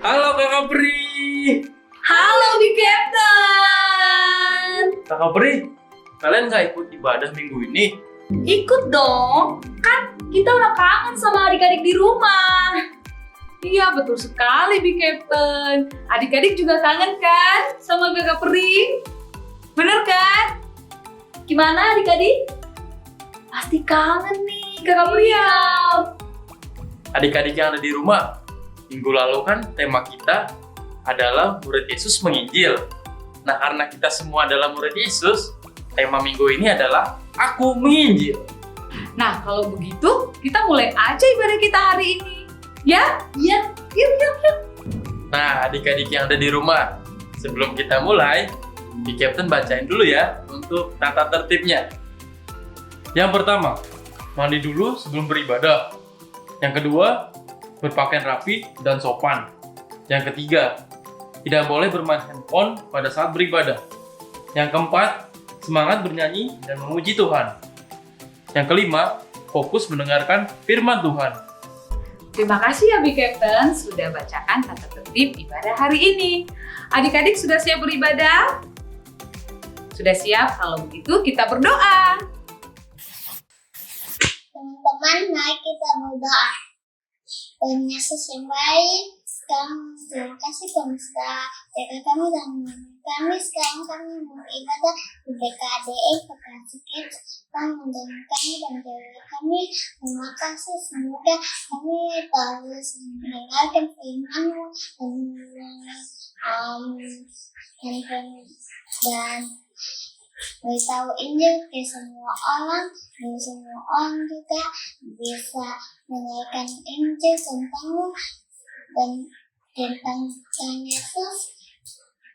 Halo Kakak Pri. Halo Big Captain. Kakak Pri, kalian nggak ikut ibadah minggu ini? Ikut dong, kan kita udah kangen sama adik-adik di rumah. Iya betul sekali Big Captain. Adik-adik juga kangen kan sama Kakak Pri? Bener kan? Gimana adik-adik? Pasti kangen nih Kakak Priam. Adik-adik yang ada di rumah, minggu lalu kan tema kita adalah murid Yesus menginjil. Nah, karena kita semua adalah murid Yesus, tema minggu ini adalah Aku Menginjil. Nah kalau begitu kita mulai aja ibadah kita hari ini. Ya? Iya. Yuk. Nah, adik-adik yang ada di rumah, sebelum kita mulai, Big Captain bacain dulu ya untuk tata tertibnya. Yang pertama, mandi dulu sebelum beribadah. Yang kedua, berpakaian rapi dan sopan. Yang ketiga, tidak boleh bermain handphone pada saat beribadah. Yang keempat, semangat bernyanyi dan memuji Tuhan. Yang kelima, fokus mendengarkan firman Tuhan. Terima kasih ya Big Captain sudah bacakan tata tertib ibadah hari ini. Adik-adik sudah siap beribadah? Sudah siap? Kalau begitu kita berdoa. Teman-teman, mari kita berdoa. Tuhan Yesus yang baik, sekarang terima kasih Tuhan sudah jaga kami dan menemani kami. Sekarang kami mau ibadah di BKDE, Bekasi Kids. Tuhan menjaga kami dan jaga kami. Terima kasih, semoga kami terus mendengarkan firman-Mu dan beritahu Injil ke semua orang, dan semua orang juga bisa mendengarkan Injil tentang-Mu dan tentang Tuhan Yesus,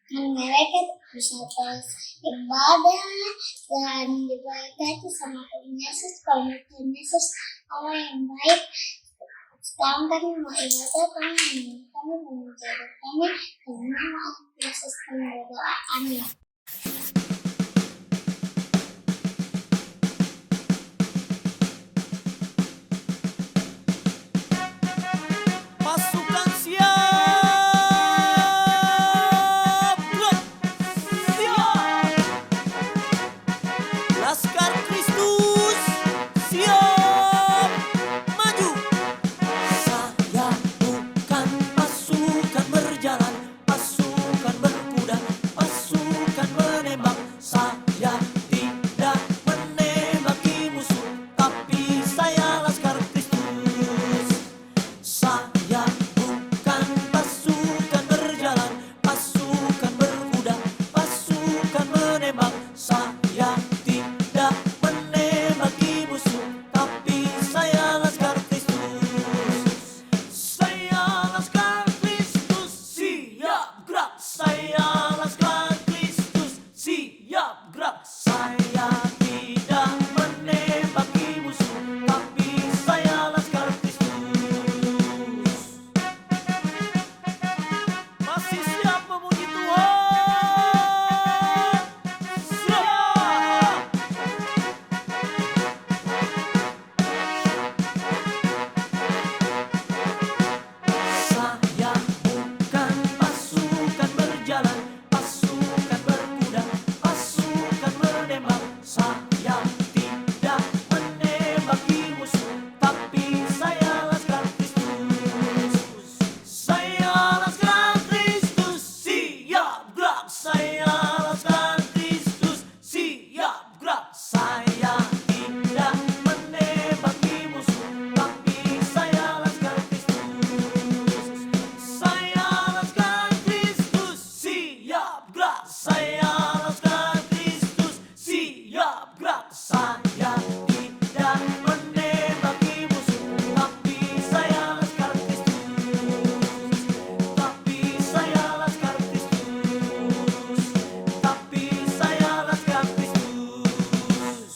dan mereka bisa terus ibadah dan diberkati sama Tuhan Yesus. Karena Tuhan Yesus Allah yang baik. Sekarang kami mau ibadah, kami menjaga kami, dan nama Yesus kami berdoa, amin. Pasukan siap, gerak, siap. Laskar Kristus siap, maju. Saya bukan pasukan berjalan, pasukan berkuda, pasukan menembak. Saya tidak menembaki musuh, tapi saya Laskar Kristus. Saya bukan pasukan berjalan, pasukan berkuda, pasukan menembak. Saya tidak menembaki musuh, tapi saya Laskar Kristus. Saya Laskar Kristus, siap gerak. Saya Laskar Kristus, siap gerak. Saya tidak menembaki musuh, tapi saya Laskar Kristus. Masih siap memuji Tuhan? Siap! Saya bukan pasukan berjalan, pasukan berkuda, pasukan menembak. Saya tidak menembaki musuh, tapi saya Laskar Kristus. Saya Laskar Kristus, siap gerak. Saya Laskar Kristus, siap gerak. Saya tidak menembaki musuh, tapi saya Laskar Kristus. Saya Laskar Kristus, siap gerak. Saya Laskar Kristus, siap gerak. Saya tidak menembaki musuh, tapi saya Laskar Kristus. Tapi saya Laskar Kristus. Tapi saya Laskar Kristus.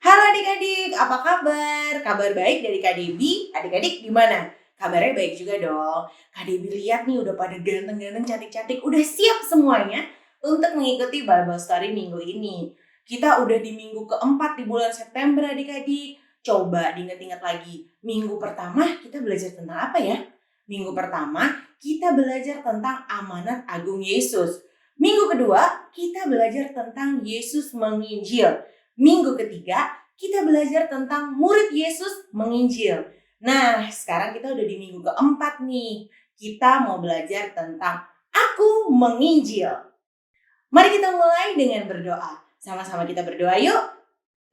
Halo adik-adik, apa kabar? Kabar baik dari Kak Debbie. Adik-adik gimana? Kabarnya baik juga dong. Kak Debbie lihat nih udah pada ganteng-ganteng, cantik-cantik, udah siap semuanya untuk mengikuti Bible Story minggu ini. Kita udah di minggu keempat di bulan September adik-adik. Coba diingat-ingat lagi, minggu pertama kita belajar tentang apa ya? Minggu pertama kita belajar tentang amanat agung Yesus. Minggu kedua kita belajar tentang Yesus menginjil. Minggu ketiga kita belajar tentang murid Yesus menginjil. Nah, sekarang kita udah di minggu keempat nih. Kita mau belajar tentang Aku menginjil. Mari kita mulai dengan berdoa. Sama-sama kita berdoa yuk.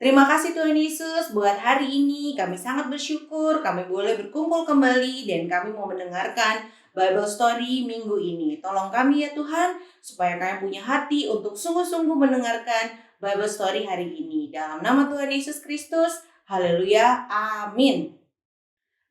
Terima kasih Tuhan Yesus buat hari ini. Kami sangat bersyukur kami boleh berkumpul kembali dan kami mau mendengarkan Bible Story minggu ini. Tolong kami ya Tuhan, supaya kami punya hati untuk sungguh-sungguh mendengarkan Bible Story hari ini. Dalam nama Tuhan Yesus Kristus, haleluya, amin.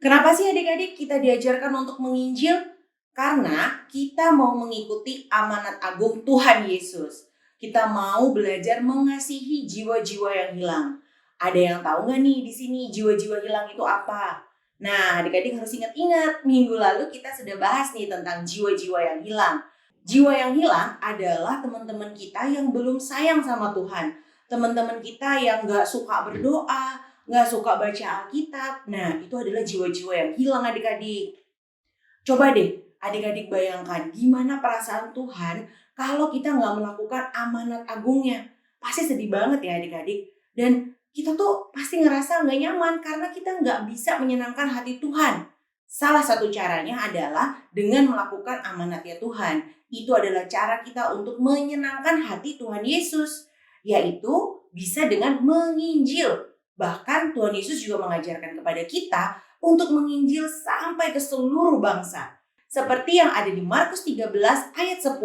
Kenapa sih adik-adik kita diajarkan untuk menginjil? Karena kita mau mengikuti amanat agung Tuhan Yesus. Kita mau belajar mengasihi jiwa-jiwa yang hilang. Ada yang tahu nggak nih di sini jiwa-jiwa hilang itu apa? Nah, adik-adik harus ingat-ingat, minggu lalu kita sudah bahas nih tentang jiwa-jiwa yang hilang. Jiwa yang hilang adalah teman-teman kita yang belum sayang sama Tuhan. Teman-teman kita yang nggak suka berdoa, nggak suka baca Alkitab. Nah, itu adalah jiwa-jiwa yang hilang adik-adik. Coba deh, adik-adik bayangkan gimana perasaan Tuhan kalau kita nggak melakukan amanat agungnya. Pasti sedih banget ya adik-adik. Dan kita tuh pasti ngerasa nggak nyaman karena kita nggak bisa menyenangkan hati Tuhan. Salah satu caranya adalah dengan melakukan amanatnya Tuhan. Itu adalah cara kita untuk menyenangkan hati Tuhan Yesus. Yaitu bisa dengan menginjil. Bahkan Tuhan Yesus juga mengajarkan kepada kita untuk menginjil sampai ke seluruh bangsa. Seperti yang ada di Markus 13 ayat 10.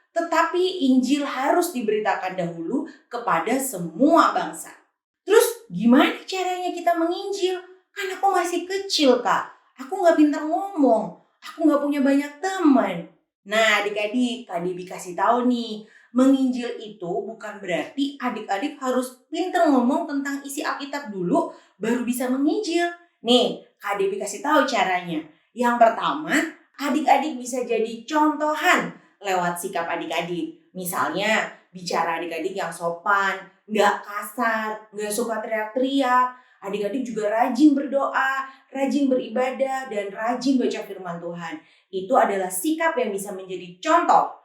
Tetapi Injil harus diberitakan dahulu kepada semua bangsa. Terus gimana caranya kita menginjil? Kan aku masih kecil Kak. Aku gak pintar ngomong. Aku gak punya banyak teman. Nah adik-adik, Kak Debbie kasih tahu nih. Menginjil itu bukan berarti adik-adik harus pintar ngomong tentang isi Alkitab dulu baru bisa menginjil. Nih, Kak Debbie kasih tahu caranya. Yang pertama, adik-adik bisa jadi contohan lewat sikap adik-adik. Misalnya, bicara adik-adik yang sopan, nggak kasar, nggak suka teriak-teriak. Adik-adik juga rajin berdoa, rajin beribadah, dan rajin baca firman Tuhan. Itu adalah sikap yang bisa menjadi contoh.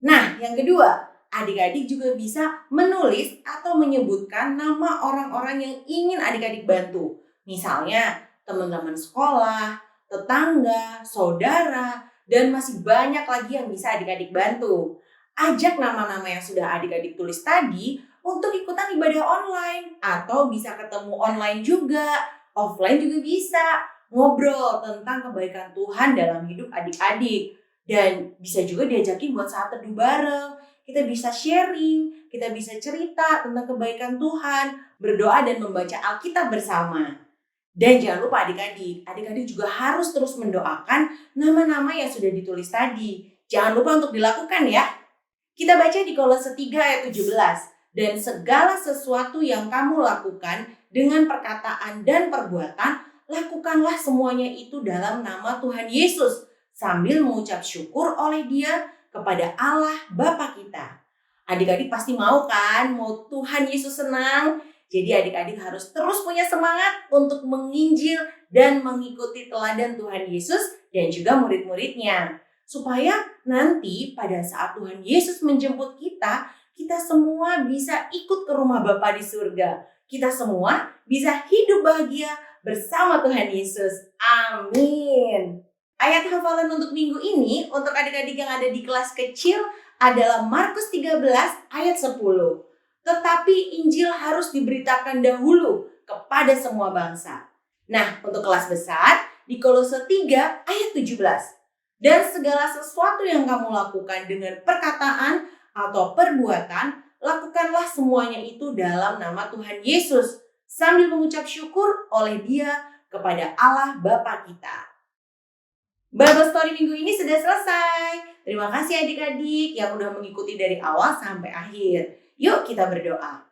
Nah, yang kedua, adik-adik juga bisa menulis atau menyebutkan nama orang-orang yang ingin adik-adik bantu. Misalnya, teman-teman sekolah, tetangga, saudara, dan masih banyak lagi yang bisa adik-adik bantu. Ajak nama-nama yang sudah adik-adik tulis tadi untuk ikutan ibadah online. Atau bisa ketemu online juga, offline juga bisa. Ngobrol tentang kebaikan Tuhan dalam hidup adik-adik. Dan bisa juga diajakin buat saat teduh bareng. Kita bisa sharing, kita bisa cerita tentang kebaikan Tuhan, berdoa dan membaca Alkitab bersama. Dan jangan lupa adik-adik juga harus terus mendoakan nama-nama yang sudah ditulis tadi. Jangan lupa untuk dilakukan ya. Kita baca di Kolose 3 ayat 17. Dan segala sesuatu yang kamu lakukan dengan perkataan dan perbuatan, lakukanlah semuanya itu dalam nama Tuhan Yesus, sambil mengucap syukur oleh Dia kepada Allah Bapa kita. Adik-adik pasti mau kan? Mau Tuhan Yesus senang? Jadi adik-adik harus terus punya semangat untuk menginjil dan mengikuti teladan Tuhan Yesus dan juga murid-muridnya. Supaya nanti pada saat Tuhan Yesus menjemput kita, kita semua bisa ikut ke rumah Bapa di surga. Kita semua bisa hidup bahagia bersama Tuhan Yesus. Amin. Ayat hafalan untuk minggu ini untuk adik-adik yang ada di kelas kecil adalah Markus 13 ayat 10. Tetapi Injil harus diberitakan dahulu kepada semua bangsa. Nah, untuk kelas besar di Kolose 3 ayat 17. Dan segala sesuatu yang kamu lakukan dengan perkataan atau perbuatan, lakukanlah semuanya itu dalam nama Tuhan Yesus, sambil mengucap syukur oleh Dia kepada Allah Bapa kita. Bible Story minggu ini sudah selesai. Terima kasih adik-adik yang udah mengikuti dari awal sampai akhir. Yuk kita berdoa.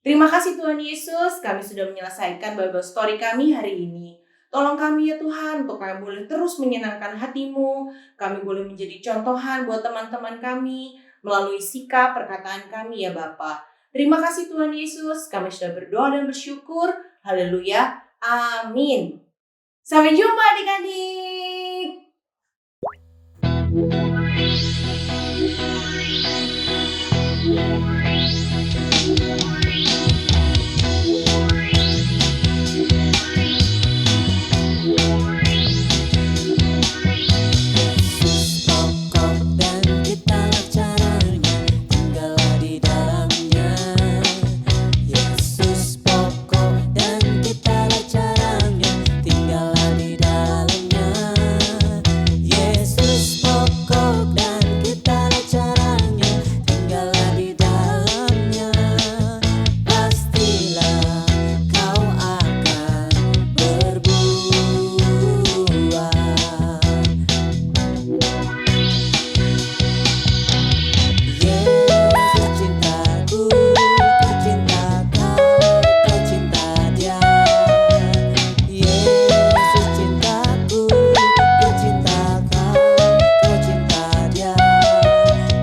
Terima kasih Tuhan Yesus, kami sudah menyelesaikan Bible Story kami hari ini. Tolong kami ya Tuhan, untuk kami boleh terus menyenangkan hati-Mu. Kami boleh menjadi contohan buat teman-teman kami melalui sikap perkataan kami ya Bapa. Terima kasih Tuhan Yesus, kami sudah berdoa dan bersyukur. Haleluya, amin. Sampai jumpa adik-adik. Yesus pokok dan kita caranya, tinggallah di dalamnya. Yesus pokok dan kita caranya, tinggallah di dalamnya. Yesus pokok dan kita caranya, tinggallah di dalamnya. Pastilah kau akan berbuah. Yesus cintaku, ku cinta kau, kau cinta dia. Yesus cintaku, ku cinta kau, kau cinta dia.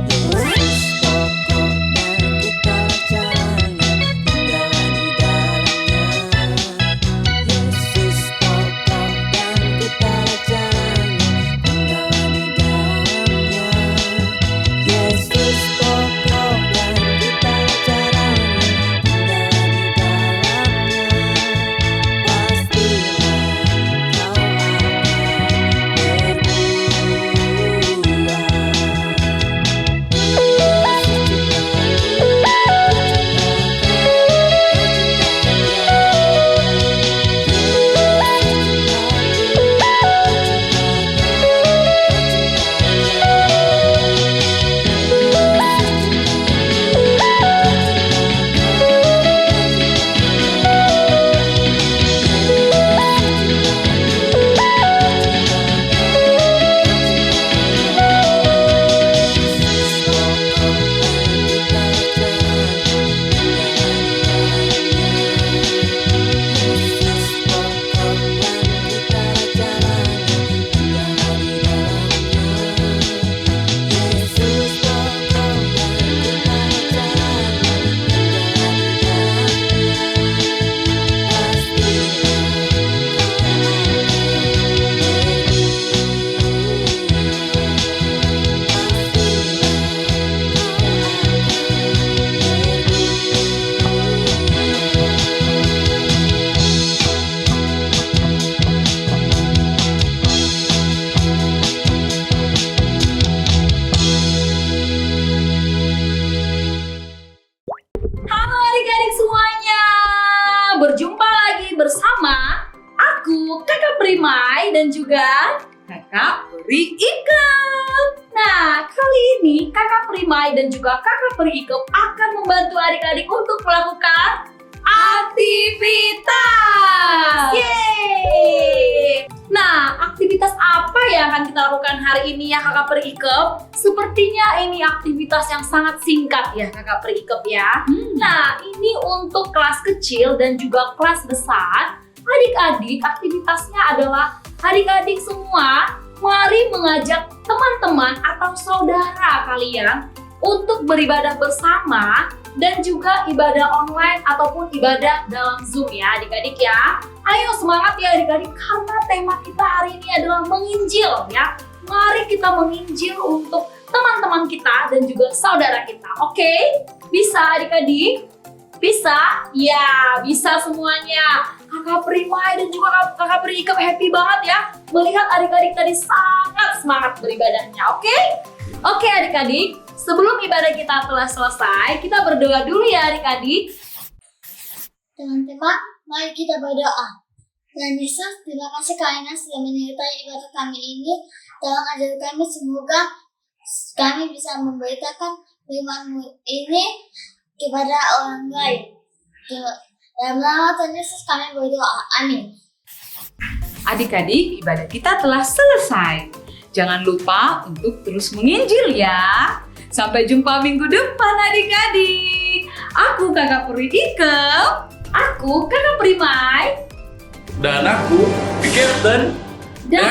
Yesus pokok dan kita caranya, tinggallah di dalamnya. Yesus pokok dan kita caranya, tinggallah di dalamnya. Yesus pokok dan kita caranya, tinggallah di dalamnya. Pastilah kau Halo adik-adik semuanya, berjumpa lagi bersama aku, Kakak Primai dan juga Kakak Peri Ikep. Nah, kali ini Kakak Primai dan juga Kakak Peri Ikep akan membantu adik-adik untuk melakukan aktivitas. Yeay! Nah, aktivitas apa yang akan kita lakukan hari ini ya Kakak Peri Ikep? Sepertinya ini aktivitas yang sangat singkat ya Kakak Peri Ikep ya. Nah, ini untuk kelas kecil dan juga kelas besar. Adik-adik, aktivitasnya adalah adik-adik semua mari mengajak teman-teman atau saudara kalian untuk beribadah bersama dan juga ibadah online ataupun ibadah dalam Zoom ya adik-adik ya. Ayo semangat ya adik-adik karena tema kita hari ini adalah menginjil ya. Mari kita menginjil untuk teman-teman kita dan juga saudara kita. Oke? Bisa adik-adik? Bisa? Ya, bisa semuanya. Kakak Primai dan juga Kakak Peri Ikep happy banget ya melihat adik-adik tadi sangat semangat beribadahnya. Oke? Oke adik-adik, sebelum ibadah kita telah selesai, kita berdoa dulu ya adik-adik. Teman-teman, mari kita berdoa. Tuhan Yesus, terima kasih karena sudah menyertai ibadah kami ini. Tolong ajar kami, semoga kami bisa memberitakan firman-Mu ini kepada orang lain. Dalam nama Tuhan Yesus kami berdoa. Amin. Adik-adik, ibadah kita telah selesai. Jangan lupa untuk terus menginjil ya. Sampai jumpa minggu depan adik-adik. Aku Kakak Peri Ikep. Aku Kakak Primai. Dan aku, Captain. Dan